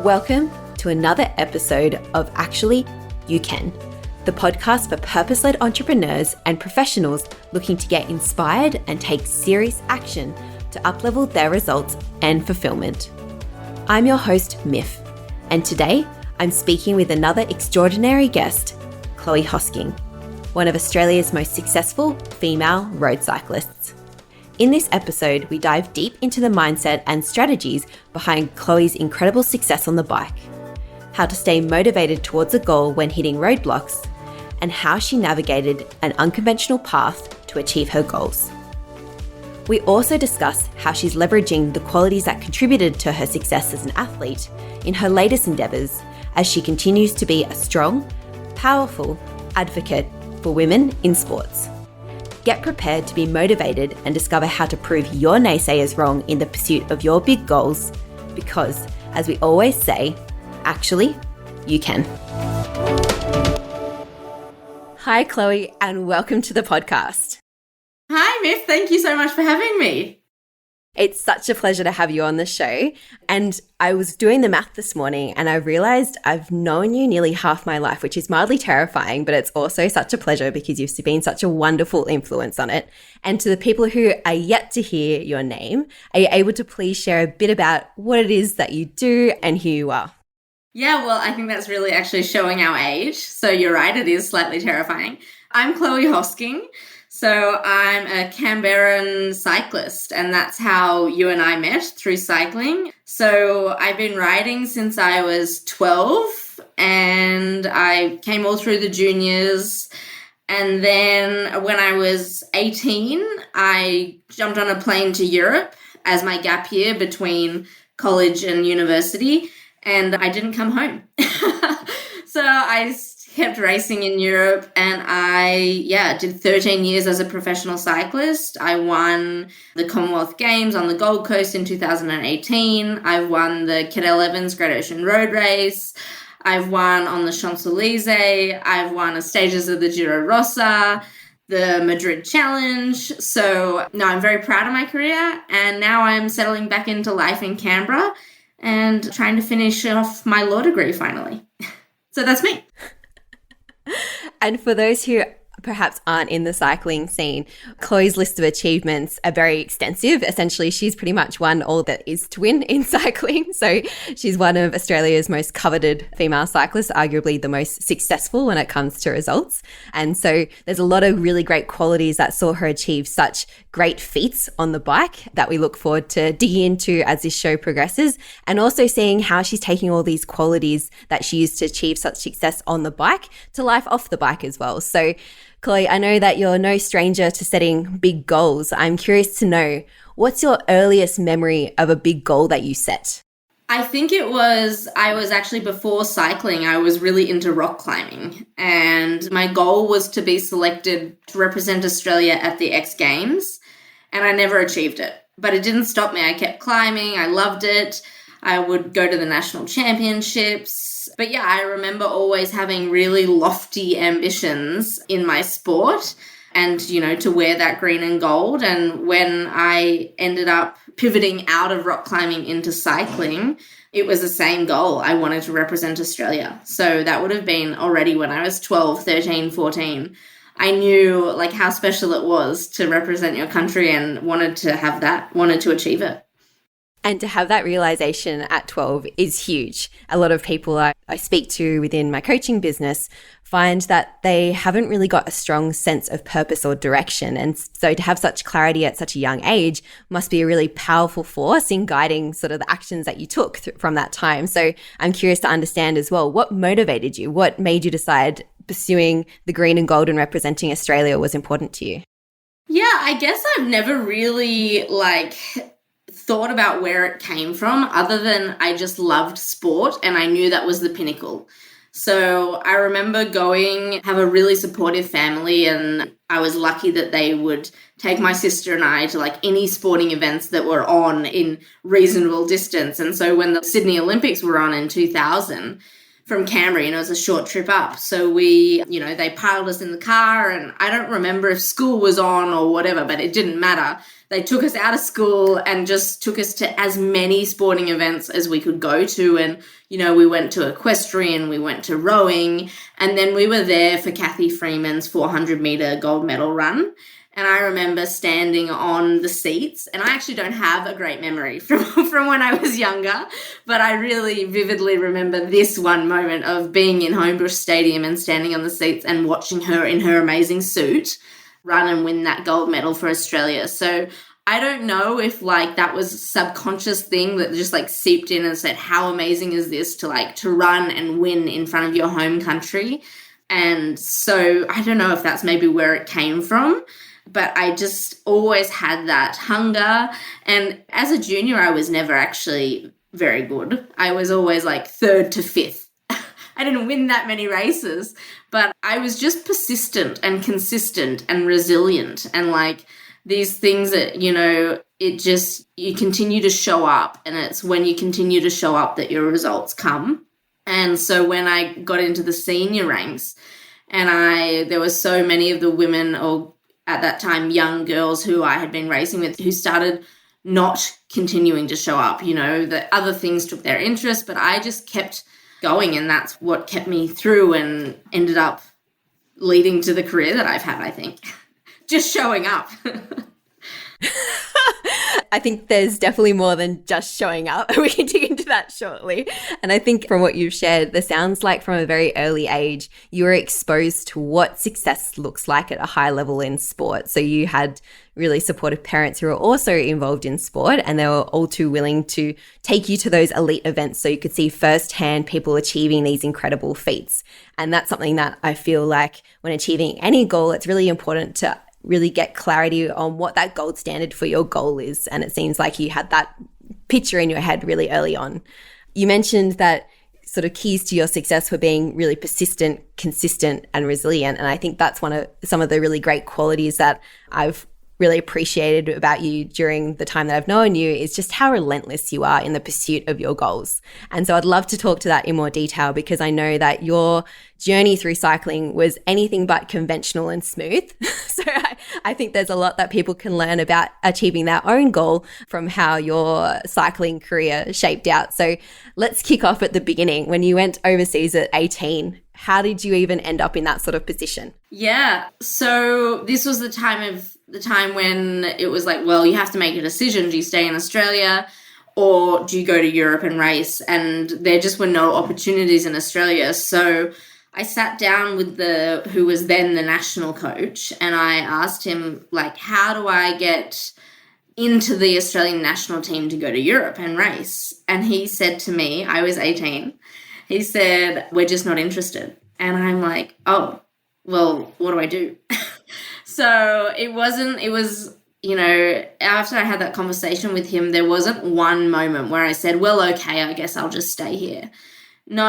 Welcome to another episode of Actually, You Can, the podcast for purpose-led entrepreneurs and professionals looking to get inspired and take serious action to uplevel their results and fulfillment. I'm your host, Miff, and today I'm speaking with another extraordinary guest, Chloe Hosking, one of Australia's most successful female road cyclists. In this episode, we dive deep into the mindset and strategies behind Chloe's incredible success on the bike, how to stay motivated towards a goal when hitting roadblocks, and how she navigated an unconventional path to achieve her goals. We also discuss how she's leveraging the qualities that contributed to her success as an athlete in her latest endeavours as she continues to be a strong, powerful advocate for women in sports. Get prepared to be motivated and discover how to prove your naysayers wrong in the pursuit of your big goals, because, as we always say, actually, you can. Hi, Chloe, and welcome to the podcast. Hi, Miff. Thank you so much for having me. It's such a pleasure to have you on the show. And I was doing the math this morning and I realized I've known you nearly half my life, which is mildly terrifying, but it's also such a pleasure because you've been such a wonderful influence on it. And to the people who are yet to hear your name, are you able to please share a bit about what it is that you do and who you are? Yeah, well, I think that's really actually showing our age. So you're right, it is slightly terrifying. I'm Chloe Hosking. So I'm a Canberran cyclist, and that's how you and I met, through cycling. So I've been riding since I was 12, and I came all through the juniors. And then when I was 18, I jumped on a plane to Europe as my gap year between college and university, and I didn't come home. So I kept racing in Europe, and I did 13 years as a professional cyclist. I won the Commonwealth Games on the Gold Coast in 2018. I've won the Cadel Evans Great Ocean Road Race. I've won on the Champs-Élysées. I've won a stages of the Giro Rosa, the Madrid Challenge. So no, I'm very proud of my career, and now I'm settling back into life in Canberra and trying to finish off my law degree finally. So that's me. And for those who perhaps aren't in the cycling scene, Chloe's list of achievements are very extensive. Essentially, she's pretty much won all that is to win in cycling. So she's one of Australia's most coveted female cyclists, arguably the most successful when it comes to results. And so there's a lot of really great qualities that saw her achieve such great feats on the bike that we look forward to digging into as this show progresses, and also seeing how she's taking all these qualities that she used to achieve such success on the bike to life off the bike as well. So Chloe, I know that you're no stranger to setting big goals. I'm curious to know, what's your earliest memory of a big goal that you set? I think I was actually, before cycling, I was really into rock climbing. And my goal was to be selected to represent Australia at the X Games. And I never achieved it. But it didn't stop me. I kept climbing. I loved it. I would go to the national championships. But yeah, I remember always having really lofty ambitions in my sport and, to wear that green and gold. And when I ended up pivoting out of rock climbing into cycling, it was the same goal. I wanted to represent Australia. So that would have been already when I was 12, 13, 14. I knew how special it was to represent your country and wanted to achieve it. And to have that realization at 12 is huge. A lot of people I speak to within my coaching business find that they haven't really got a strong sense of purpose or direction. And so to have such clarity at such a young age must be a really powerful force in guiding sort of the actions that you took from that time. So I'm curious to understand as well, what motivated you? What made you decide pursuing the green and gold and representing Australia was important to you? Yeah, I guess I've never really thought about where it came from, other than I just loved sport and I knew that was the pinnacle. So I remember have a really supportive family, and I was lucky that they would take my sister and I to any sporting events that were on in reasonable distance. And so when the Sydney Olympics were on in 2000, from Canberra, and it was a short trip up. So we, they piled us in the car, and I don't remember if school was on or whatever, but it didn't matter. They took us out of school and just took us to as many sporting events as we could go to. And, we went to equestrian, we went to rowing, and then we were there for Kathy Freeman's 400-meter gold medal run. And I remember standing on the seats, and I actually don't have a great memory from when I was younger, but I really vividly remember this one moment of being in Homebush Stadium and standing on the seats and watching her in her amazing suit run and win that gold medal for Australia. So I don't know if that was a subconscious thing that just seeped in and said, how amazing is this to run and win in front of your home country? And so I don't know if that's maybe where it came from, but I just always had that hunger. And as a junior, I was never actually very good. I was always third to fifth. I didn't win that many races, but I was just persistent and consistent and resilient. And these things that, you continue to show up, and it's when you continue to show up that your results come. And so when I got into the senior ranks, and there were so many of the women, or at that time, young girls who I had been racing with, who started not continuing to show up, the other things took their interest, but I just kept going, and that's what kept me through and ended up leading to the career that I've had, I think. Just showing up. I think there's definitely more than just showing up. We can dig into that shortly. And I think from what you've shared, this sounds like from a very early age, you were exposed to what success looks like at a high level in sport. So you had really supportive parents who were also involved in sport, and they were all too willing to take you to those elite events so you could see firsthand people achieving these incredible feats. And that's something that I feel like when achieving any goal, it's really important to really get clarity on what that gold standard for your goal is. And it seems like you had that picture in your head really early on. You mentioned that sort of keys to your success were being really persistent, consistent, and resilient. And I think that's some of the really great qualities that I've really appreciated about you during the time that I've known you, is just how relentless you are in the pursuit of your goals. And so I'd love to talk to that in more detail, because I know that your journey through cycling was anything but conventional and smooth. So I think there's a lot that people can learn about achieving their own goal from how your cycling career shaped out. So let's kick off at the beginning. When you went overseas at 18, how did you even end up in that sort of position? Yeah, so this was the time when it was well, you have to make a decision. Do you stay in Australia or do you go to Europe and race? And there just were no opportunities in Australia. So I sat down with who was then the national coach, and I asked him, how do I get into the Australian national team to go to Europe and race? And he said to me, I was 18, he said, we're just not interested. And I'm like, oh, well, what do I do? So it was, after I had that conversation with him, there wasn't one moment where I said, well, okay, I guess I'll just stay here. No,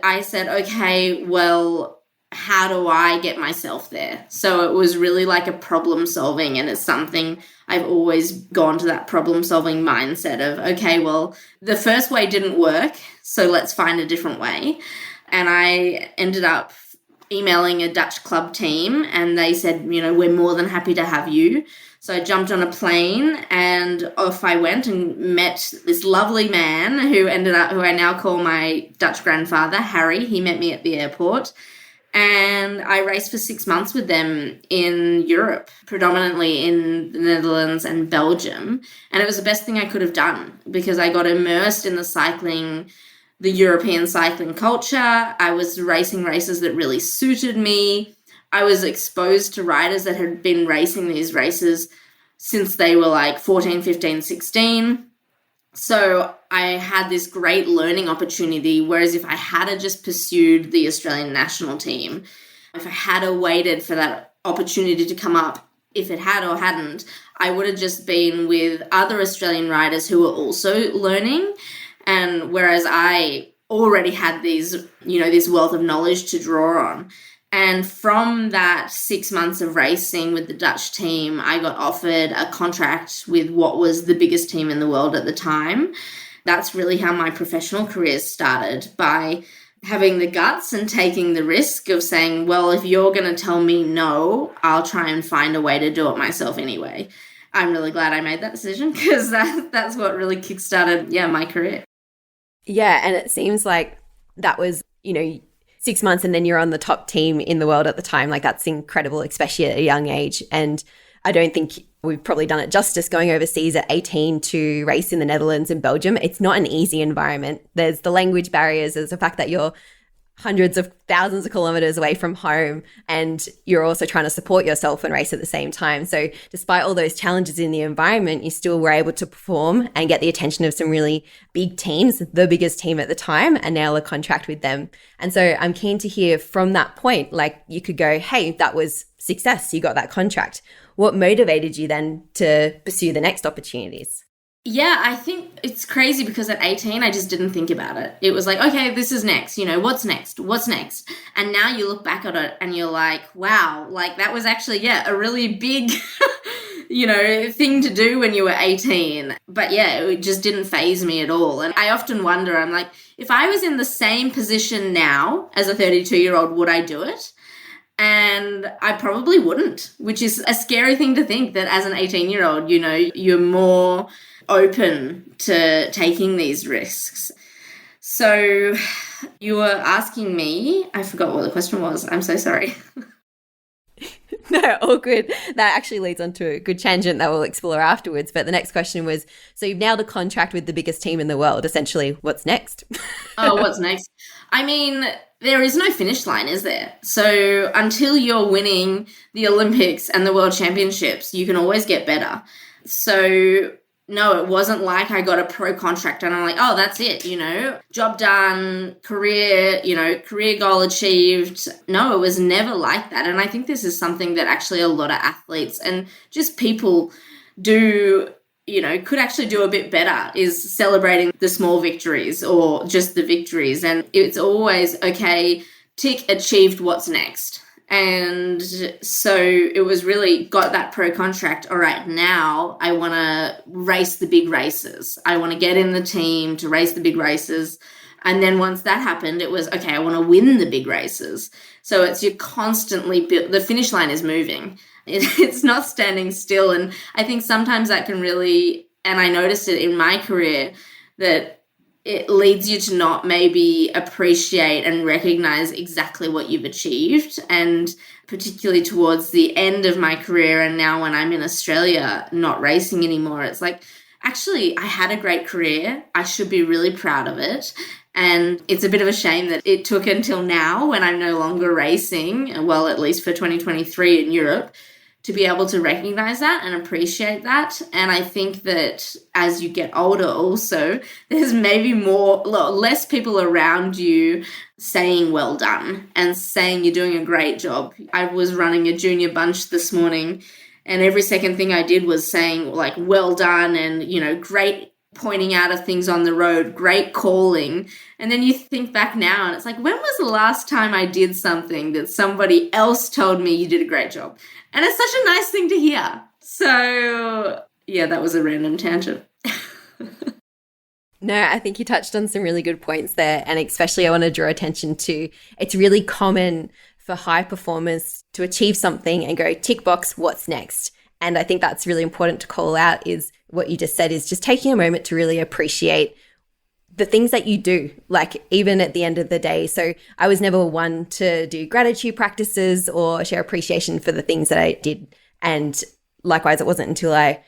I said, okay, well, how do I get myself there? So it was really a problem solving, and it's something I've always gone to, that problem solving mindset of, okay, well, the first way didn't work, so let's find a different way. And I ended up emailing a Dutch club team, and they said, we're more than happy to have you. So I jumped on a plane and off I went and met this lovely man who I now call my Dutch grandfather, Harry. He met me at the airport, and I raced for 6 months with them in Europe, predominantly in the Netherlands and Belgium. And it was the best thing I could have done, because I got immersed in the European cycling culture. I was racing races that really suited me. I was exposed to riders that had been racing these races since they were 14, 15, 16. So I had this great learning opportunity, whereas if I had just pursued the Australian national team, if I had waited for that opportunity to come up, if it had or hadn't, I would have just been with other Australian riders who were also learning. And whereas I already had this wealth of knowledge to draw on. And from that 6 months of racing with the Dutch team, I got offered a contract with what was the biggest team in the world at the time. That's really how my professional career started, by having the guts and taking the risk of saying, well, if you're going to tell me no, I'll try and find a way to do it myself anyway. I'm really glad I made that decision because that's what really kickstarted, my career. Yeah, and it seems like that was, 6 months and then you're on the top team in the world at the time. Like that's incredible, especially at a young age. And I don't think we've probably done it justice going overseas at 18 to race in the Netherlands and Belgium. It's not an easy environment. There's the language barriers. There's the fact that you're hundreds of thousands of kilometers away from home and you're also trying to support yourself and race at the same time. So despite all those challenges in the environment, you still were able to perform and get the attention of some really big teams, the biggest team at the time, and nail a contract with them. And so I'm keen to hear from that point, like you could go, hey, that was success. You got that contract. What motivated you then to pursue the next opportunities? Yeah, I think it's crazy because at 18, I just didn't think about it. It was like, okay, this is next, what's next? What's next? And now you look back at it and you're like, wow, like that was actually, a really big, thing to do when you were 18. But yeah, it just didn't faze me at all. And I often wonder, I'm like, if I was in the same position now as a 32-year-old, would I do it? And I probably wouldn't, which is a scary thing to think that as an 18-year-old, you're more open to taking these risks. So you were asking me, I forgot what the question was. I'm so sorry. No, all good. That actually leads on to a good tangent that we'll explore afterwards. But the next question was, so you've nailed a contract with the biggest team in the world. Essentially, what's next? Oh, what's next? I mean, there is no finish line, is there? So until you're winning the Olympics and the World Championships, you can always get better. So no, it wasn't like I got a pro contract and I'm like, oh, that's it, job done, career goal achieved. No, it was never like that. And I think this is something that actually a lot of athletes and just people do, could actually do a bit better, is celebrating the small victories or just the victories. And it's always, okay, tick, achieved, what's next? And so it was really got that pro contract. All right, now I want to race the big races. I want to get in the team to race the big races. And then once that happened, it was, okay, I want to win the big races. So it's you're constantly, the finish line is moving. It's not standing still. And I think sometimes that can really, and I noticed it in my career, that it leads you to not maybe appreciate and recognize exactly what you've achieved. And particularly towards the end of my career and now when I'm in Australia, not racing anymore, it's like, actually, I had a great career. I should be really proud of it. And it's a bit of a shame that it took until now when I'm no longer racing, well, at least for 2023 in Europe, to be able to recognize that and appreciate that. And I think that as you get older also, there's maybe less people around you saying well done and saying you're doing a great job. I was running a junior bunch this morning and every second thing I did was saying like well done and, great pointing out of things on the road, great calling. And then you think back now and it's like, when was the last time I did something that somebody else told me you did a great job? And it's such a nice thing to hear. So yeah, that was a random tangent. No, I think you touched on some really good points there. And especially I want to draw attention to, it's really common for high performers to achieve something and go tick box, what's next? And I think that's really important to call out is what you just said is just taking a moment to really appreciate the things that you do, like even at the end of the day. So I was never one to do gratitude practices or share appreciation for the things that I did. And likewise, it wasn't until I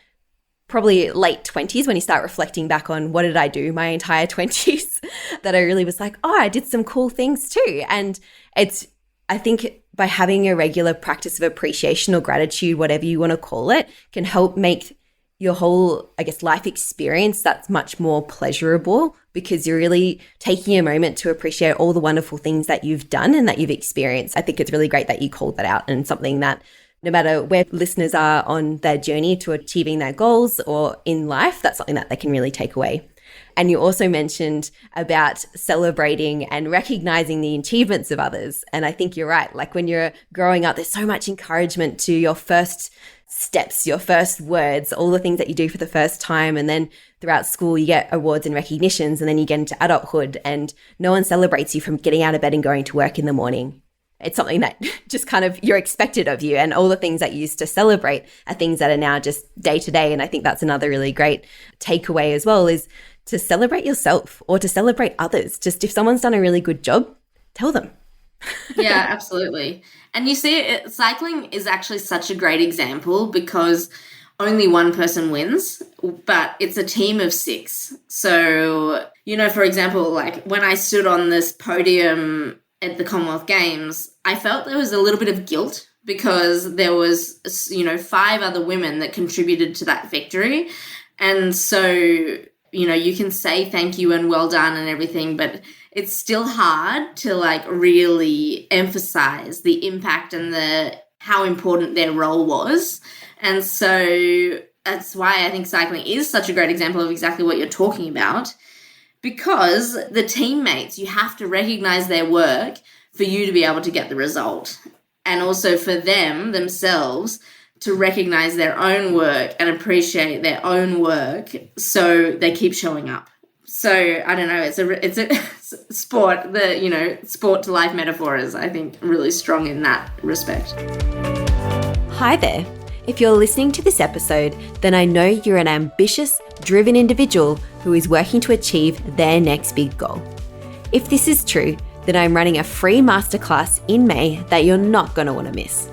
probably late 20s when you start reflecting back on what did I do my entire 20s that I really was like, oh, I did some cool things too. And I think by having a regular practice of appreciation or gratitude, whatever you want to call it, can help make your whole, life experience that's much more pleasurable because you're really taking a moment to appreciate all the wonderful things that you've done and that you've experienced. I think it's really great that you called that out and something that no matter where listeners are on their journey to achieving their goals or in life, that's something that they can really take away. And you also mentioned about celebrating and recognizing the achievements of others. And I think you're right. Like when you're growing up, there's so much encouragement to your first steps, your first words, all the things that you do for the first time. And then throughout school, you get awards and recognitions, and then you get into adulthood and no one celebrates you from getting out of bed and going to work in the morning. It's something that just kind of you're expected of you, and all the things that you used to celebrate are things that are now just day to day. And I think that's another really great takeaway as well, is to celebrate yourself or to celebrate others. Just if someone's done a really good job, tell them. Yeah, absolutely. And you see, cycling is actually such a great example because only one person wins, but it's a team of 6. So, for example, like when I stood on this podium at the Commonwealth Games, I felt there was a little bit of guilt because there was, 5 other women that contributed to that victory. And so, you can say thank you and well done and everything, but it's still hard to really emphasize the impact and how important their role was. And so that's why I think cycling is such a great example of exactly what you're talking about, because the teammates, you have to recognize their work for you to be able to get the result. And also for them themselves to recognize their own work and appreciate their own work so they keep showing up. So I don't know, it's a sport, sport to life metaphor is, I think, really strong in that respect. Hi there. If you're listening to this episode, then I know you're an ambitious, driven individual who is working to achieve their next big goal. If this is true, then I'm running a free masterclass in May that you're not going to want to miss.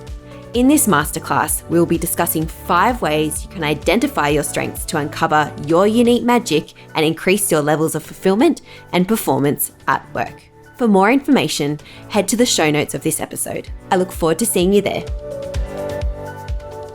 In this masterclass, we'll be discussing 5 ways you can identify your strengths to uncover your unique magic and increase your levels of fulfillment and performance at work. For more information, head to the show notes of this episode. I look forward to seeing you there.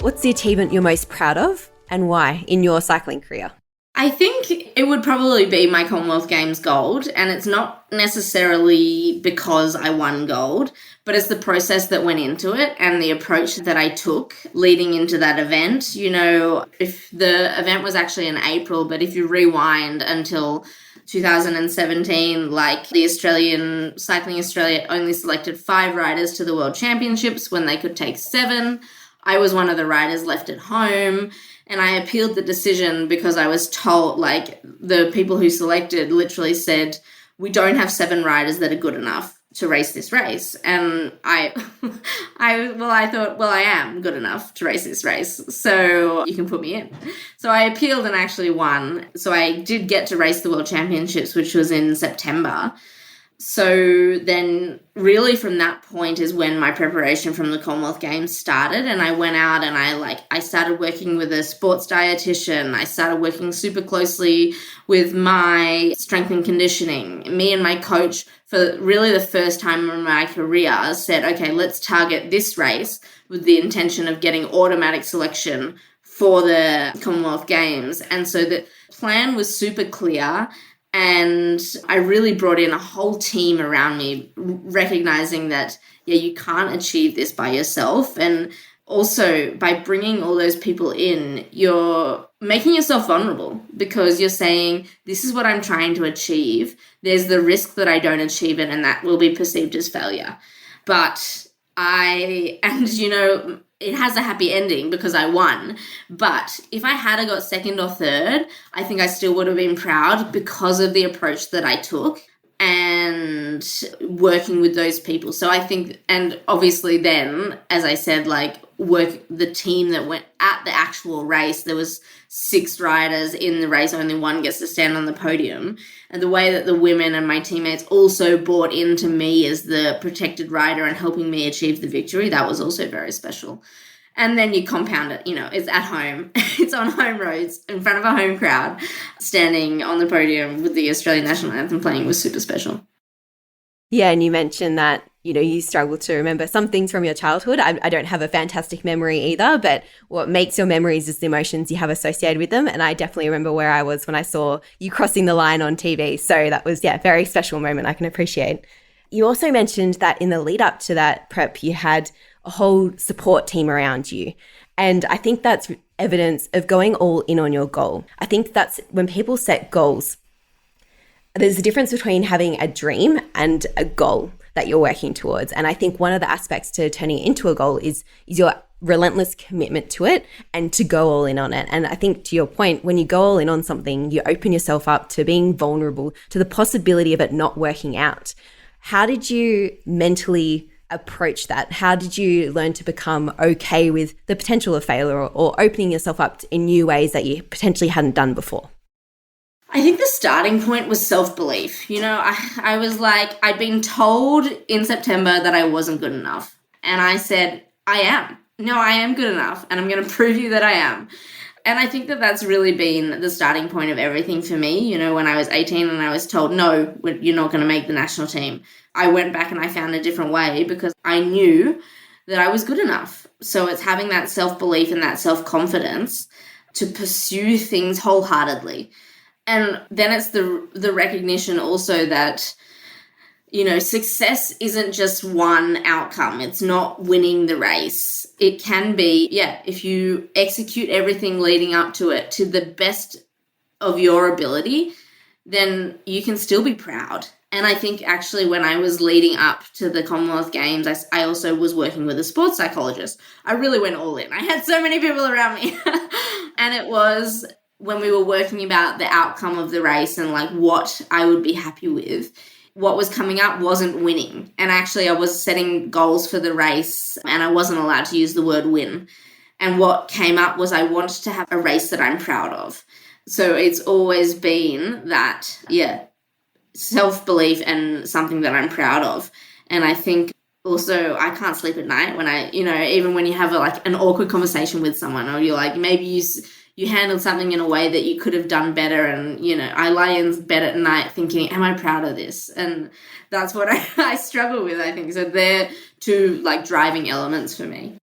What's the achievement you're most proud of and why in your cycling career? I think it would probably be my Commonwealth Games gold, and it's not necessarily because I won gold, but it's the process that went into it and the approach that I took leading into that event. If the event was actually in April, but if you rewind until 2017, the Cycling Australia only selected 5 riders to the World Championships when they could take 7. I was one of the riders left at home. And I appealed the decision because I was told, the people who selected literally said, we don't have 7 riders that are good enough to race this race. And I thought, I am good enough to race this race, so you can put me in. So I appealed and actually won. So I did get to race the World Championships, which was in September. So then really from that point is when my preparation from the Commonwealth Games started, and I went out and I started working with a sports dietitian. I started working super closely with my strength and conditioning. Me and my coach, for really the first time in my career, said, okay, let's target this race with the intention of getting automatic selection for the Commonwealth Games. And so the plan was super clear. And I really brought in a whole team around me, recognizing that, you can't achieve this by yourself. And also by bringing all those people in, you're making yourself vulnerable because you're saying, this is what I'm trying to achieve. There's the risk that I don't achieve it and that will be perceived as failure. But it has a happy ending because I won. But if I had got second or third, I think I still would have been proud because of the approach that I took and working with those people. So I think, and obviously then, as I said, the team that went at the actual race, there was 6 riders in the race, only one gets to stand on the podium. And the way that the women and my teammates also bought into me as the protected rider and helping me achieve the victory, that was also very special. And then you compound it, it's at home, it's on home roads in front of a home crowd, standing on the podium with the Australian National Anthem playing was super special. Yeah, and you mentioned that, you struggle to remember some things from your childhood. I don't have a fantastic memory either, but what makes your memories is the emotions you have associated with them. And I definitely remember where I was when I saw you crossing the line on TV. So that was, a very special moment I can appreciate. You also mentioned that in the lead up to that prep, you had a whole support team around you. And I think that's evidence of going all in on your goal. I think that's when people set goals, there's a difference between having a dream and a goal that you're working towards. And I think one of the aspects to turning it into a goal is you're relentless commitment to it and to go all in on it. And I think to your point, when you go all in on something, you open yourself up to being vulnerable to the possibility of it not working out. How did you mentally approach that? How did you learn to become okay with the potential of failure or opening yourself up in new ways that you potentially hadn't done before? I think the starting point was self-belief. I was like, I'd been told in September that I wasn't good enough. And I said, I am. No, I am good enough, and I'm going to prove you that I am. And I think that that's really been the starting point of everything for me. When I was 18 and I was told, no, you're not going to make the national team, I went back and I found a different way because I knew that I was good enough. So it's having that self-belief and that self-confidence to pursue things wholeheartedly. And then it's the recognition also that success isn't just one outcome. It's not winning the race. It can be, if you execute everything leading up to it to the best of your ability, then you can still be proud. And I think actually when I was leading up to the Commonwealth Games, I also was working with a sports psychologist. I really went all in. I had so many people around me. And it was when we were working about the outcome of the race and like what I would be happy with, what was coming up wasn't winning. And actually I was setting goals for the race and I wasn't allowed to use the word win. And what came up was I wanted to have a race that I'm proud of. So it's always been that, self-belief and something that I'm proud of. And I think also I can't sleep at night when even when you have an awkward conversation with someone, or you're like, maybe you handled something in a way that you could have done better. And, I lie in bed at night thinking, am I proud of this? And that's what I struggle with, I think. So they're two driving elements for me.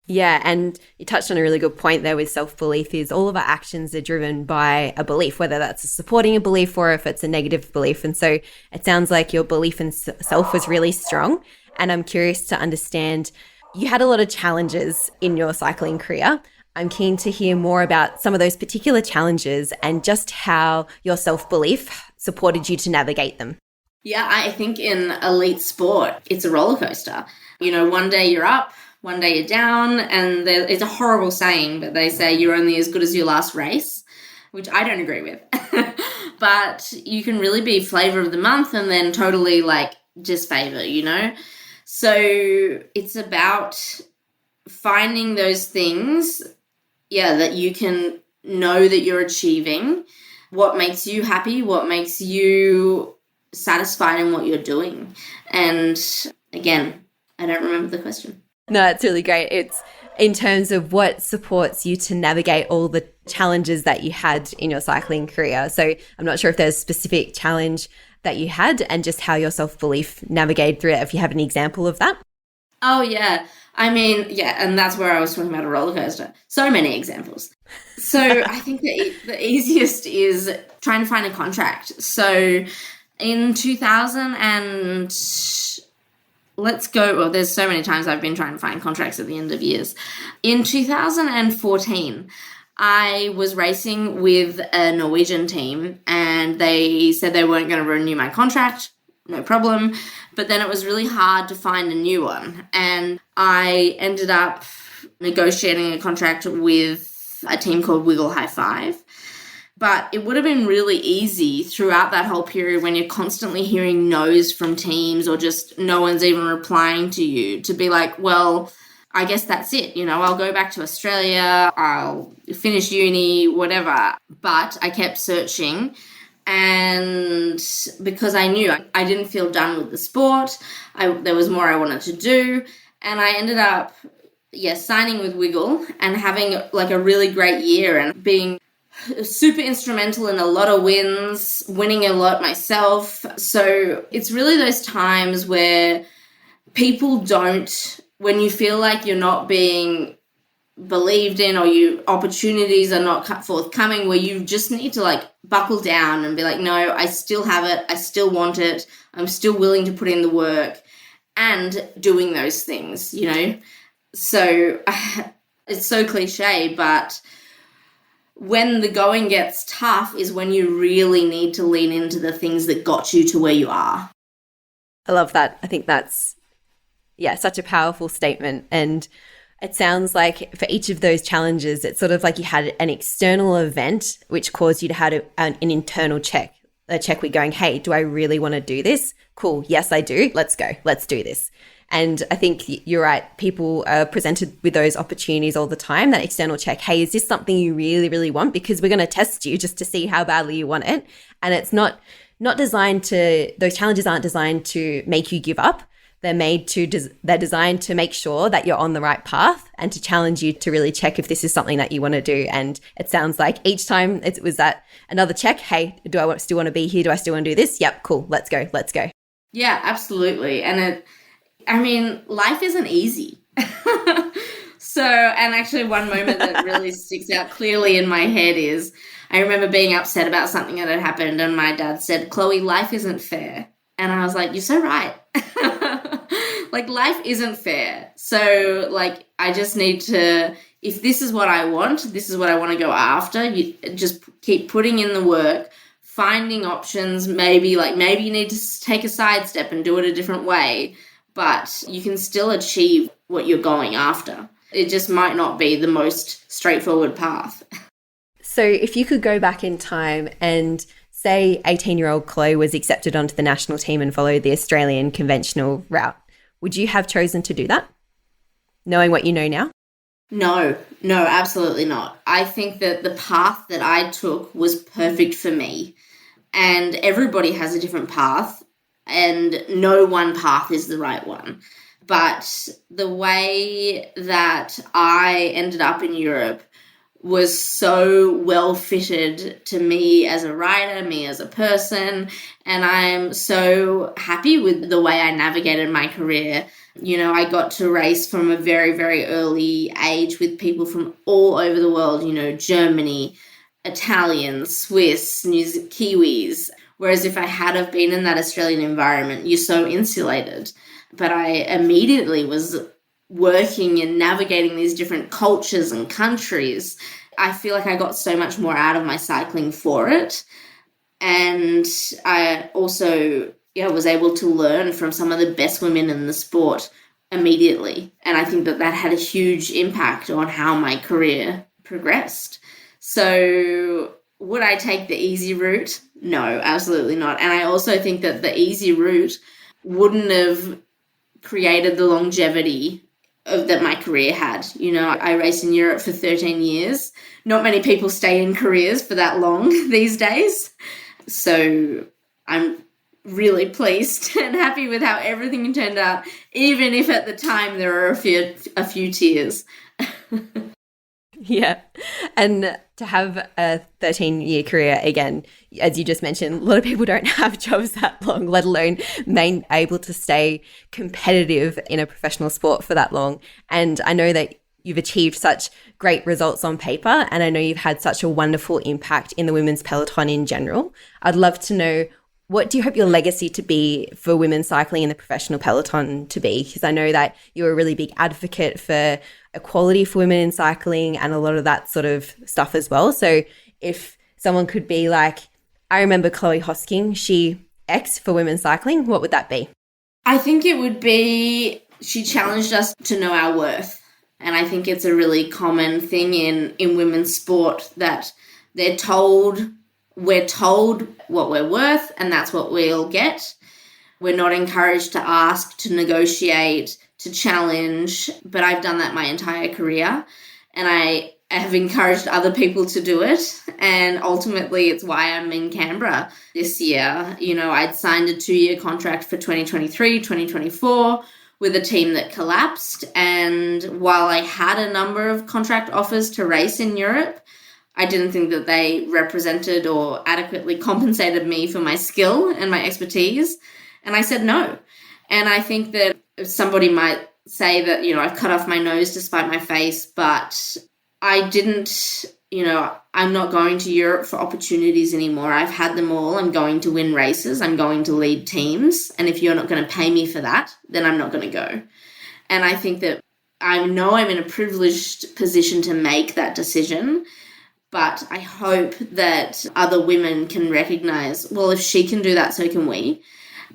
Yeah, and you touched on a really good point there with self-belief is all of our actions are driven by a belief, whether that's supporting a belief or if it's a negative belief. And so it sounds like your belief in self was really strong. And I'm curious to understand, you had a lot of challenges in your cycling career. I'm keen to hear more about some of those particular challenges and just how your self-belief supported you to navigate them. Yeah, I think in elite sport, it's a roller coaster. One day you're up, one day you're down, and it's a horrible saying, but they say you're only as good as your last race, which I don't agree with. But you can really be flavor of the month and then totally disfavor, So it's about finding those things that you can know that you're achieving, what makes you happy, what makes you satisfied in what you're doing. And again, I don't remember the question. No, it's really great. It's in terms of what supports you to navigate all the challenges that you had in your cycling career. So I'm not sure if there's a specific challenge that you had and just how your self-belief navigated through it, if you have an example of that. Oh, yeah. And that's where I was talking about a roller coaster. So many examples. So I think the easiest is trying to find a contract. So in 2000 and there's so many times I've been trying to find contracts at the end of years. In 2014, I was racing with a Norwegian team and they said they weren't going to renew my contract. No problem. But then it was really hard to find a new one. And I ended up negotiating a contract with a team called Wiggle High Five. But it would have been really easy throughout that whole period when you're constantly hearing no's from teams or just no one's even replying to you to be like, well, I guess that's it. I'll go back to Australia, I'll finish uni, whatever. But I kept searching. And because I knew I didn't feel done with the sport, there was more I wanted to do. And I ended up, signing with Wiggle and having a really great year and being super instrumental in a lot of wins, winning a lot myself. So it's really those times where when you feel like you're not being believed in or opportunities are not forthcoming, where you just need to buckle down and be like, no, I still have it. I still want it. I'm still willing to put in the work and doing those things, So it's so cliche, but when the going gets tough is when you really need to lean into the things that got you to where you are. I love that. I think that's, such a powerful statement. And It sounds like for each of those challenges, it's sort of like you had an external event which caused you to have an internal check, a check we're going, hey, do I really want to do this? Cool. Yes, I do. Let's go. Let's do this. And I think you're right. People are presented with those opportunities all the time, that external check. Hey, is this something you really, really want? Because we're going to test you just to see how badly you want it. And it's not designed to, those challenges aren't designed to make you give up. They're designed to make sure that you're on the right path and to challenge you to really check if this is something that you want to do. And it sounds like each time it was that another check. Hey, do I still want to be here? Do I still want to do this? Yep, cool. Let's go. Yeah, absolutely. And life isn't easy. So, and actually one moment that really sticks out clearly in my head is I remember being upset about something that had happened and my dad said, Chloe, life isn't fair. And I was like, you're so right. Like, life isn't fair. So, like, I just need to, if this is what I want, this is what I want to go after, you just keep putting in the work, finding options, maybe you need to take a sidestep and do it a different way, but you can still achieve what you're going after. It just might not be the most straightforward path. So if you could go back in time and say 18-year-old Chloe was accepted onto the national team and followed the Australian conventional route, would you have chosen to do that, knowing what you know now? No, absolutely not. I think that the path that I took was perfect for me. And everybody has a different path, and no one path is the right one. But the way that I ended up in Europe was so well fitted to me as a rider, me as a person, and I'm so happy with the way I navigated my career. You know, I got to race from a very, very early age with people from all over the world, you know, Germany, Italians, Swiss, Kiwis. Whereas if I had have been in that Australian environment, you're so insulated. But I immediately was working and navigating these different cultures and countries. I feel like I got so much more out of my cycling for it. And I also was able to learn from some of the best women in the sport immediately. And I think that had a huge impact on how my career progressed. So would I take the easy route? No, absolutely not. And I also think that the easy route wouldn't have created the longevity that my career had. You know, I raced in Europe for 13 years. Not many people stay in careers for that long these days. So I'm really pleased and happy with how everything turned out, even if at the time there were a few tears. Yeah. And to have a 13-year career, again, as you just mentioned, a lot of people don't have jobs that long, let alone able to stay competitive in a professional sport for that long. And I know that you've achieved such great results on paper, and I know you've had such a wonderful impact in the women's peloton in general. I'd love to know, what do you hope your legacy to be for women's cycling in the professional peloton to be? Because I know that you're a really big advocate for equality for women in cycling and a lot of that sort of stuff as well. So if someone could be like, I remember Chloe Hosking, she X for women's cycling, what would that be? I think it would be, she challenged us to know our worth. And I think it's a really common thing in women's sport that we're told what we're worth and that's what we'll get. We're not encouraged to ask, to negotiate, to challenge, but I've done that my entire career and I have encouraged other people to do it. And ultimately it's why I'm in Canberra this year. You know, I'd signed a 2-year contract for 2023, 2024 with a team that collapsed. And while I had a number of contract offers to race in Europe, I didn't think that they represented or adequately compensated me for my skill and my expertise. And I said no. And I think that somebody might say that, you know, I've cut off my nose to spite my face, but I didn't, you know, I'm not going to Europe for opportunities anymore. I've had them all. I'm going to win races. I'm going to lead teams. And if you're not going to pay me for that, then I'm not going to go. And I think that I know I'm in a privileged position to make that decision, but I hope that other women can recognize, well, if she can do that, so can we.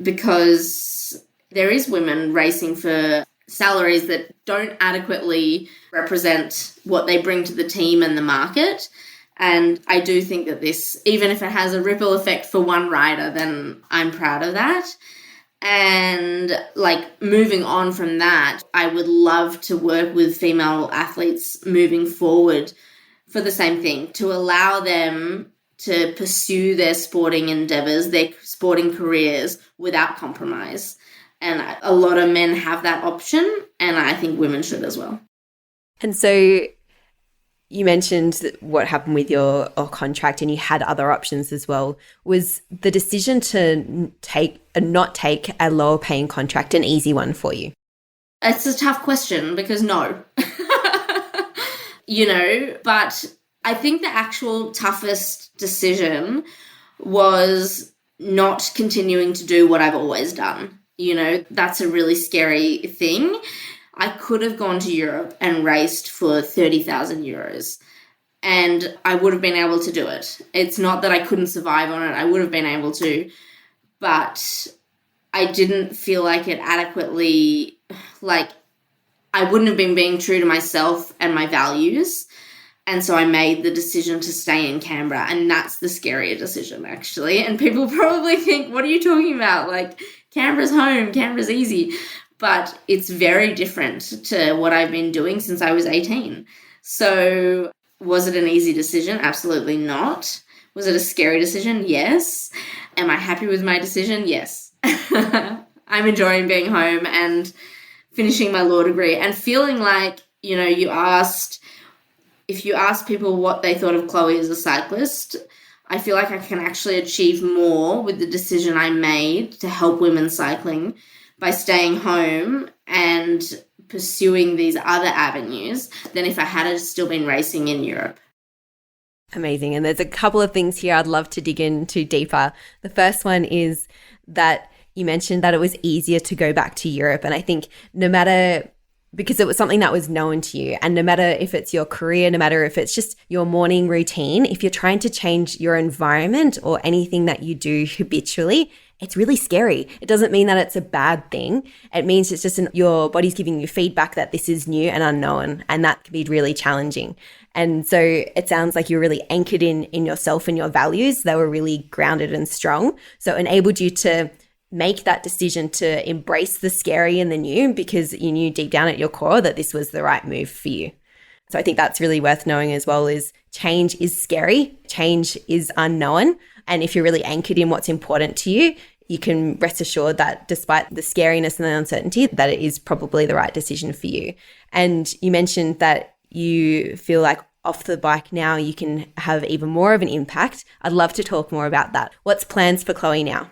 Because there is women racing for salaries that don't adequately represent what they bring to the team and the market. And I do think that this, even if it has a ripple effect for one rider, then I'm proud of that. And like moving on from that, I would love to work with female athletes moving forward for the same thing, to allow them to pursue their sporting endeavors, their sporting careers without compromise. And a lot of men have that option, and I think women should as well. And so you mentioned what happened with your contract, and you had other options as well. Was the decision to not take a lower paying contract an easy one for you? It's a tough question because no. But I think the actual toughest decision was not continuing to do what I've always done. That's a really scary thing. I could have gone to Europe and raced for 30,000 euros and I would have been able to do it. It's not that I couldn't survive on it. I would have been able to, but I didn't feel like it adequately, I wouldn't have been being true to myself and my values. And so I made the decision to stay in Canberra, and that's the scarier decision, actually. And people probably think, what are you talking about? Like, Canberra's home, Canberra's easy. But it's very different to what I've been doing since I was 18. So was it an easy decision? Absolutely not. Was it a scary decision? Yes. Am I happy with my decision? Yes. I'm enjoying being home and finishing my law degree and feeling like, if you ask people what they thought of Chloe as a cyclist, I feel like I can actually achieve more with the decision I made to help women cycling by staying home and pursuing these other avenues than if I had still been racing in Europe. Amazing. And there's a couple of things here I'd love to dig into deeper. The first one is that you mentioned that it was easier to go back to Europe. And I think because it was something that was known to you, and no matter if it's your career, no matter if it's just your morning routine, if you're trying to change your environment or anything that you do habitually, it's really scary. It doesn't mean that it's a bad thing. It means it's just your body's giving you feedback that this is new and unknown, and that can be really challenging. And so it sounds like you're really anchored in yourself and your values. They were really grounded and strong. So it enabled you to make that decision to embrace the scary and the new because you knew deep down at your core that this was the right move for you. So I think that's really worth knowing as well, is change is scary, change is unknown. And if you're really anchored in what's important to you, you can rest assured that despite the scariness and the uncertainty, that it is probably the right decision for you. And you mentioned that you feel like off the bike now you can have even more of an impact. I'd love to talk more about that. What's plans for Chloe now?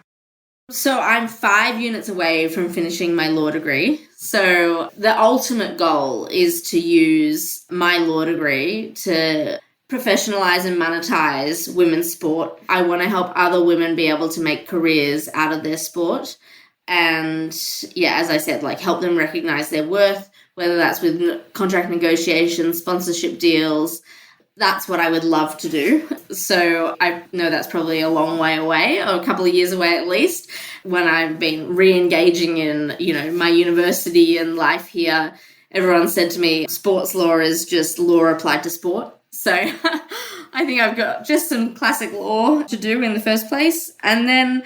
So I'm 5 units away from finishing my law degree. So the ultimate goal is to use my law degree to professionalize and monetize women's sport. I want to help other women be able to make careers out of their sport. And as I said, help them recognize their worth, whether that's with contract negotiations, sponsorship deals. That's what I would love to do. So I know that's probably a long way away, or a couple of years away at least. When I've been re-engaging in, my university and life here, everyone said to me, sports law is just law applied to sport. So I think I've got just some classic law to do in the first place. And then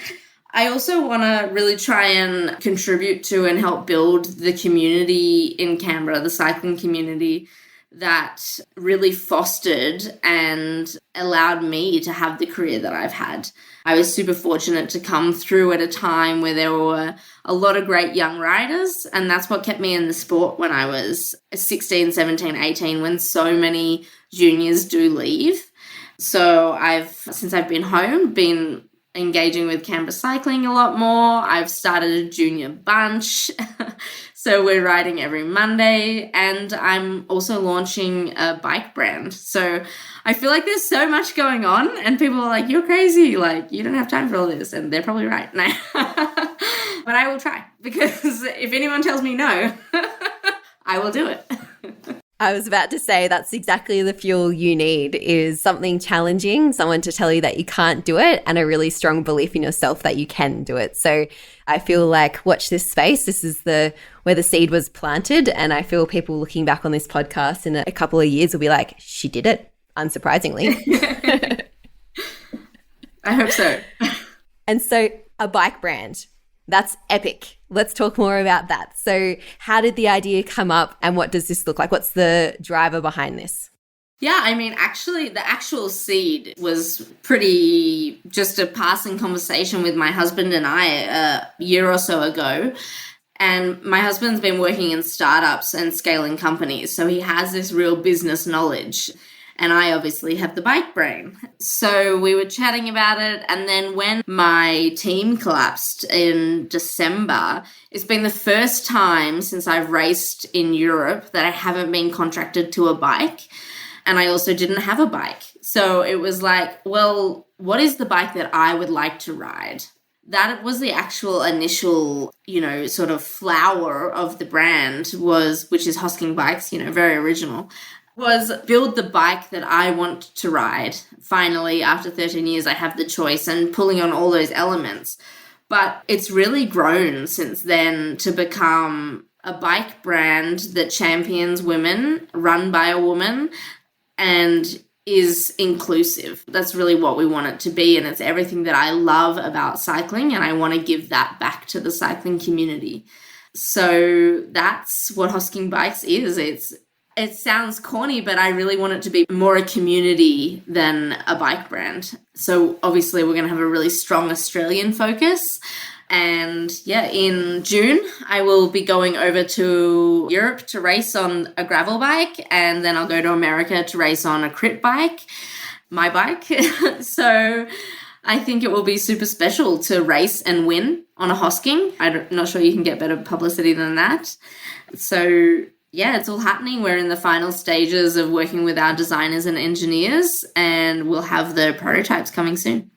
I also want to really try and contribute to and help build the community in Canberra, the cycling community, that really fostered and allowed me to have the career that I've had. I was super fortunate to come through at a time where there were a lot of great young riders, and that's what kept me in the sport when I was 16, 17, 18, when so many juniors do leave. So since I've been home, been engaging with Canberra cycling a lot more. I've started a junior bunch. So we're riding every Monday, and I'm also launching a bike brand. So I feel like there's so much going on, and people are like, you're crazy. You don't have time for all this. And they're probably right. No. But I will try, because if anyone tells me no, I will do it. I was about to say that's exactly the fuel you need, is something challenging, someone to tell you that you can't do it, and a really strong belief in yourself that you can do it. So I feel like watch this space. This is where the seed was planted. And I feel people looking back on this podcast in a couple of years will be like, she did it, unsurprisingly. I hope so. And so a bike brand, that's epic. Let's talk more about that. So how did the idea come up and what does this look like? What's the driver behind this? Yeah, I mean, actually, the actual seed was pretty just a passing conversation with my husband and I a year or so ago. And my husband's been working in startups and scaling companies, so he has this real business knowledge. And I obviously have the bike brain. So we were chatting about it. And then when my team collapsed in December, it's been the first time since I've raced in Europe that I haven't been contracted to a bike. And I also didn't have a bike. So it was like, well, what is the bike that I would like to ride? That was the actual initial, sort of flower of the brand which is Hosking Bikes, very original, was build the bike that I want to ride. Finally, after 13 years, I have the choice and pulling on all those elements. But it's really grown since then to become a bike brand that champions women, run by a woman, and is inclusive. That's really what we want it to be. And it's everything that I love about cycling. And I want to give that back to the cycling community. So that's what Hosking Bikes is. It sounds corny, but I really want it to be more a community than a bike brand. So obviously we're going to have a really strong Australian focus. And yeah, in June, I will be going over to Europe to race on a gravel bike. And then I'll go to America to race on a crit bike, my bike. So I think it will be super special to race and win on a Hosking. I'm not sure you can get better publicity than that. So yeah, it's all happening. We're in the final stages of working with our designers and engineers, and we'll have the prototypes coming soon.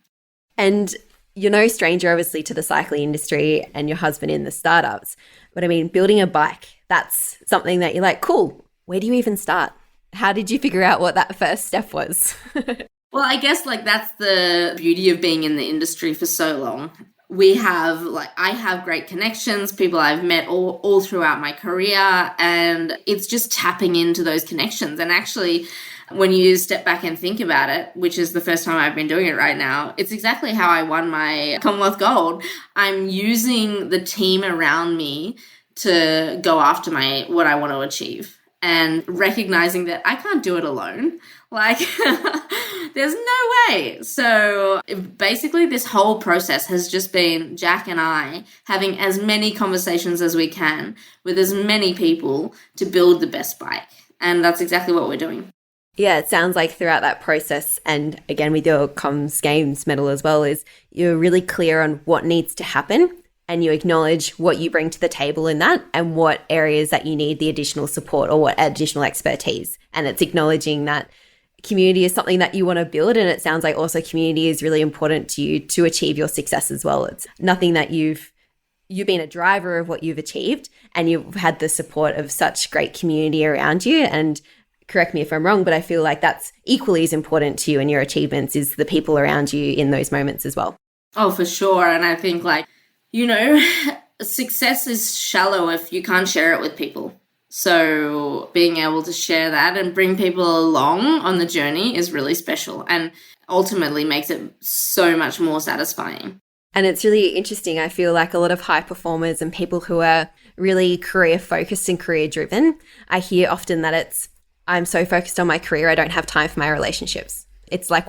And you're no stranger, obviously, to the cycling industry and your husband in the startups. But I mean, building a bike, that's something that you're like, cool, where do you even start? How did you figure out what that first step was? Well, I guess that's the beauty of being in the industry for so long. I have great connections, people I've met all throughout my career, and it's just tapping into those connections. And actually, when you step back and think about it, which is the first time I've been doing it right now, it's exactly how I won my Commonwealth Gold. I'm using the team around me to go after what I want to achieve, and recognizing that I can't do it alone. There's no way. So basically this whole process has just been Jack and I having as many conversations as we can with as many people to build the best bike. And that's exactly what we're doing. Yeah, it sounds like throughout that process, and again with your Comms Games medal as well, is you're really clear on what needs to happen and you acknowledge what you bring to the table in that and what areas that you need the additional support or what additional expertise. And it's acknowledging that community is something that you want to build, and it sounds like also community is really important to you to achieve your success as well. It's nothing that you've been a driver of what you've achieved, and you've had the support of such great community around you. And correct me if I'm wrong, but I feel like that's equally as important to you and your achievements is the people around you in those moments as well. Oh, for sure. And I think success is shallow if you can't share it with people. So being able to share that and bring people along on the journey is really special and ultimately makes it so much more satisfying. And it's really interesting. I feel like a lot of high performers and people who are really career focused and career driven, I hear often that I'm so focused on my career, I don't have time for my relationships. It's like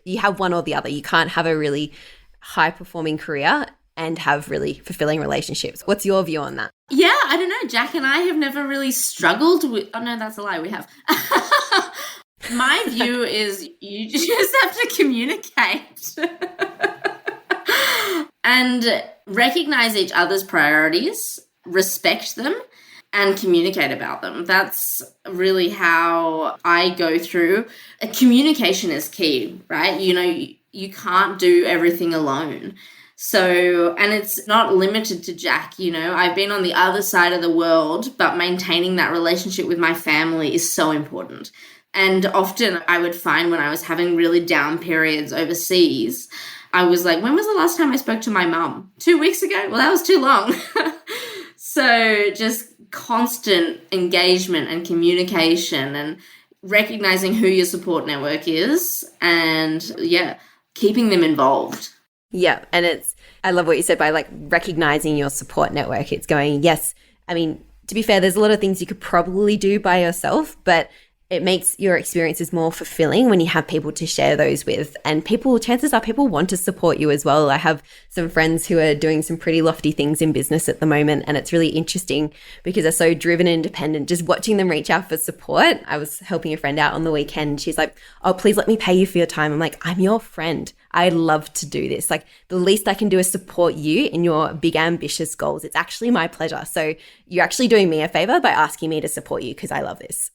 you have one or the other. You can't have a really high performing career and have really fulfilling relationships. What's your view on that? Yeah, I don't know. Jack and I have never really struggled with... Oh, no, that's a lie. We have. My view is you just have to communicate and recognize each other's priorities, respect them, and communicate about them. That's really how I go through. Communication is key, right? You can't do everything alone. So, and it's not limited to Jack, I've been on the other side of the world, but maintaining that relationship with my family is so important. And often I would find when I was having really down periods overseas, I was like, when was the last time I spoke to my mum? 2 weeks ago? Well, that was too long. So just constant engagement and communication and recognizing who your support network is and keeping them involved. Yeah. And I love what you said by like recognizing your support network. It's going, yes. I mean, to be fair, there's a lot of things you could probably do by yourself, but it makes your experiences more fulfilling when you have people to share those with. And chances are people want to support you as well. I have some friends who are doing some pretty lofty things in business at the moment. And it's really interesting because they're so driven and independent. Just watching them reach out for support. I was helping a friend out on the weekend. She's like, oh, please let me pay you for your time. I'm like, I'm your friend. I love to do this. Like the least I can do is support you in your big ambitious goals. It's actually my pleasure. So you're actually doing me a favor by asking me to support you because I love this.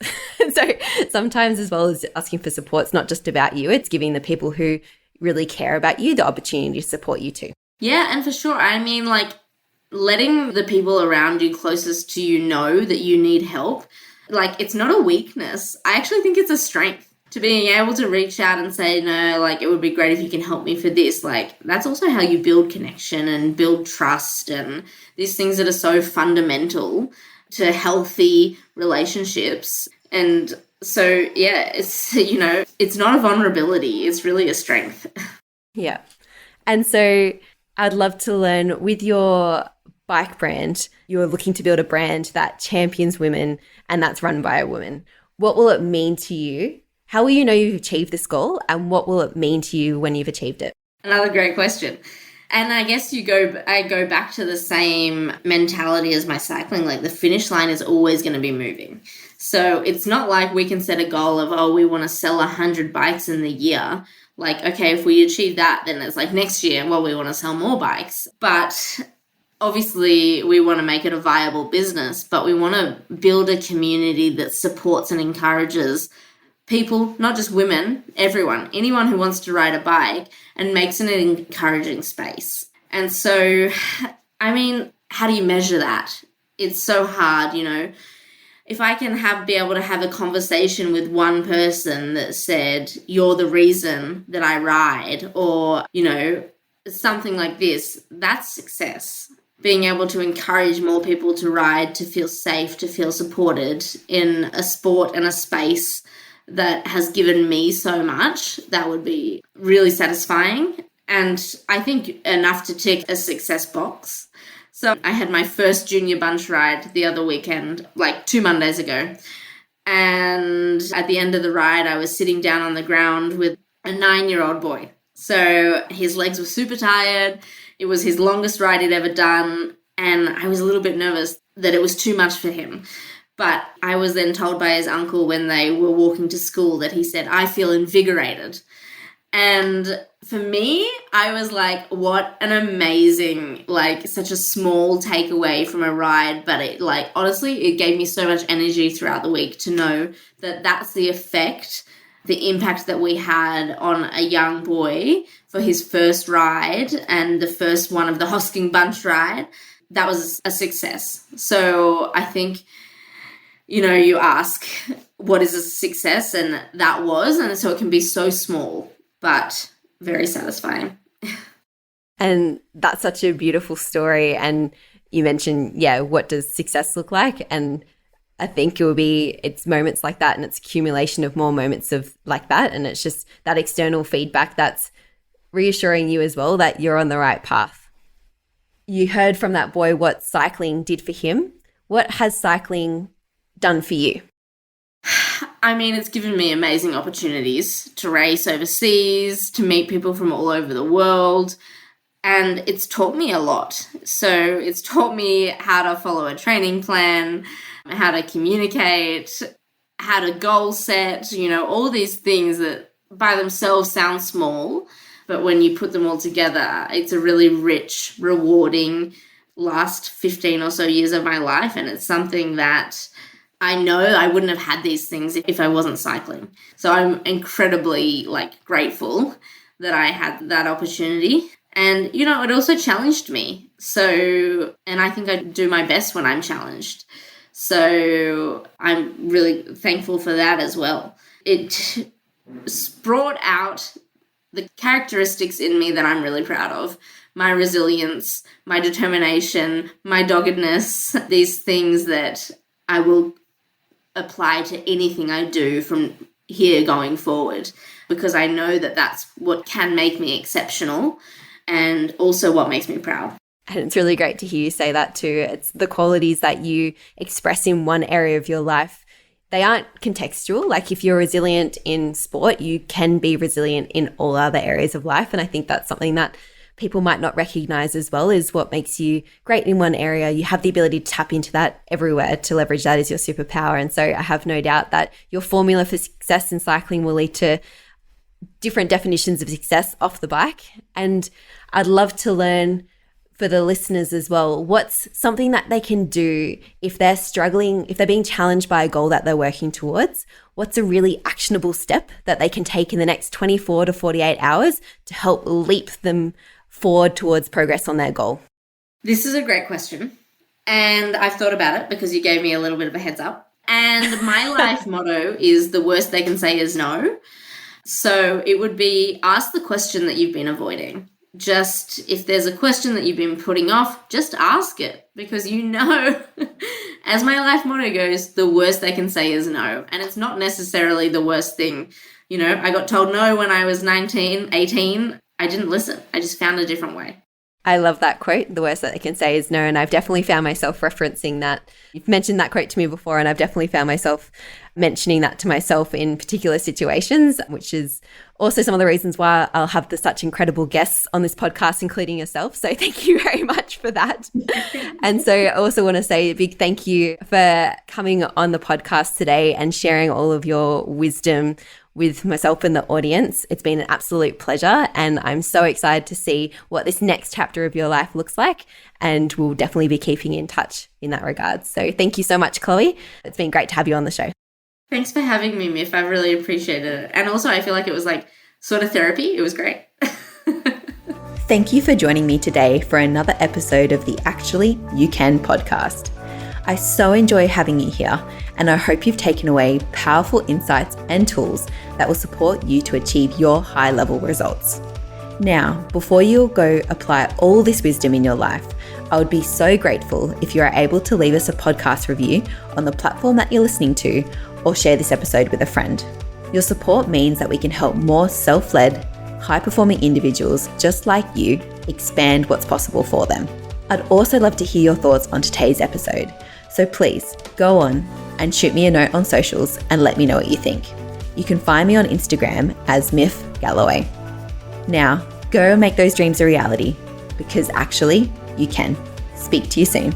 So sometimes as well as asking for support, it's not just about you. It's giving the people who really care about you the opportunity to support you too. Yeah, and for sure. I mean, like letting the people around you closest to you know that you need help, like it's not a weakness. I actually think it's a strength. To being able to reach out and say, no, like it would be great if you can help me for this. Like that's also how you build connection and build trust and these things that are so fundamental to healthy relationships. And so, yeah, it's, it's not a vulnerability. It's really a strength. Yeah. And so I'd love to learn with your bike brand, you're looking to build a brand that champions women and that's run by a woman. What will it mean to you? How will you know you've achieved this goal and what will it mean to you when you've achieved it? Another great question. And I guess I go back to the same mentality as my cycling, like the finish line is always going to be moving. So it's not like we can set a goal of, oh, we want to sell 100 bikes in the year. Like, okay, if we achieve that, then it's like next year, well, we want to sell more bikes. But obviously we want to make it a viable business, but we want to build a community that supports and encourages people, not just women, everyone, anyone who wants to ride a bike and makes it an encouraging space. And so, I mean, how do you measure that? It's so hard, If I can be able to have a conversation with one person that said, you're the reason that I ride, or, something like this, that's success. Being able to encourage more people to ride, to feel safe, to feel supported in a sport and a space that has given me so much, that would be really satisfying. And I think enough to tick a success box. So I had my first junior bunch ride the other weekend, like 2 Mondays ago. And at the end of the ride, I was sitting down on the ground with a 9-year-old boy. So his legs were super tired. It was his longest ride he'd ever done. And I was a little bit nervous that it was too much for him. But I was then told by his uncle when they were walking to school that he said, I feel invigorated. And for me, I was like, what an amazing, like such a small takeaway from a ride. But it honestly, it gave me so much energy throughout the week to know that that's the effect, the impact that we had on a young boy for his first ride and the first one of the Hosking bunch ride. That was a success. So I think, you ask, what is a success? And that was, and so it can be so small, but very satisfying. And that's such a beautiful story. And you mentioned, what does success look like? And I think it's moments like that and it's accumulation of more moments of like that. And it's just that external feedback that's reassuring you as well that you're on the right path. You heard from that boy what cycling did for him. What has cycling done for you? I mean, it's given me amazing opportunities to race overseas, to meet people from all over the world, and it's taught me a lot. So it's taught me how to follow a training plan, how to communicate, how to goal set, all these things that by themselves sound small, but when you put them all together, it's a really rich, rewarding last 15 or so years of my life, and it's something that I know I wouldn't have had these things if I wasn't cycling. So I'm incredibly grateful that I had that opportunity. And, it also challenged me. So, and I think I do my best when I'm challenged. So I'm really thankful for that as well. It brought out the characteristics in me that I'm really proud of, my resilience, my determination, my doggedness, these things that I will apply to anything I do from here going forward, because I know that that's what can make me exceptional and also what makes me proud. And it's really great to hear you say that too. It's the qualities that you express in one area of your life. They aren't contextual. Like if you're resilient in sport, you can be resilient in all other areas of life. And I think that's something that people might not recognize as well, is what makes you great in one area. You have the ability to tap into that everywhere, to leverage that as your superpower. And so I have no doubt that your formula for success in cycling will lead to different definitions of success off the bike. And I'd love to learn for the listeners as well, what's something that they can do if they're struggling, if they're being challenged by a goal that they're working towards? What's a really actionable step that they can take in the next 24 to 48 hours to help leap them forward towards progress on their goal? This is a great question. And I've thought about it because you gave me a little bit of a heads up. And my life motto is the worst they can say is no. So it would be, ask the question that you've been avoiding. Just if there's a question that you've been putting off, just ask it, because you know, as my life motto goes, the worst they can say is no. And it's not necessarily the worst thing. You know, I got told no when I was 19, 18. I didn't listen. I just found a different way. I love that quote. The worst that they can say is no. And I've definitely found myself referencing that. You've mentioned that quote to me before, and I've definitely found myself mentioning that to myself in particular situations, which is also some of the reasons why I'll have such incredible guests on this podcast, including yourself. So thank you very much for that. And so I also want to say a big thank you for coming on the podcast today and sharing all of your wisdom with myself and the audience. It's been an absolute pleasure, and I'm so excited to see what this next chapter of your life looks like, and we'll definitely be keeping in touch in that regard. So thank you so much, Chloe. It's been great to have you on the show. Thanks for having me, Miff. I really appreciated it. And also I feel like it was like sort of therapy. It was great. Thank you for joining me today for another episode of the Actually You Can podcast. I so enjoy having you here, and I hope you've taken away powerful insights and tools that will support you to achieve your high-level results. Now, before you go apply all this wisdom in your life, I would be so grateful if you are able to leave us a podcast review on the platform that you're listening to, or share this episode with a friend. Your support means that we can help more self-led, high-performing individuals just like you expand what's possible for them. I'd also love to hear your thoughts on today's episode. So please go on and shoot me a note on socials and let me know what you think. You can find me on Instagram as Miff Galloway. Now, go and make those dreams a reality, because actually you can. Speak to you soon.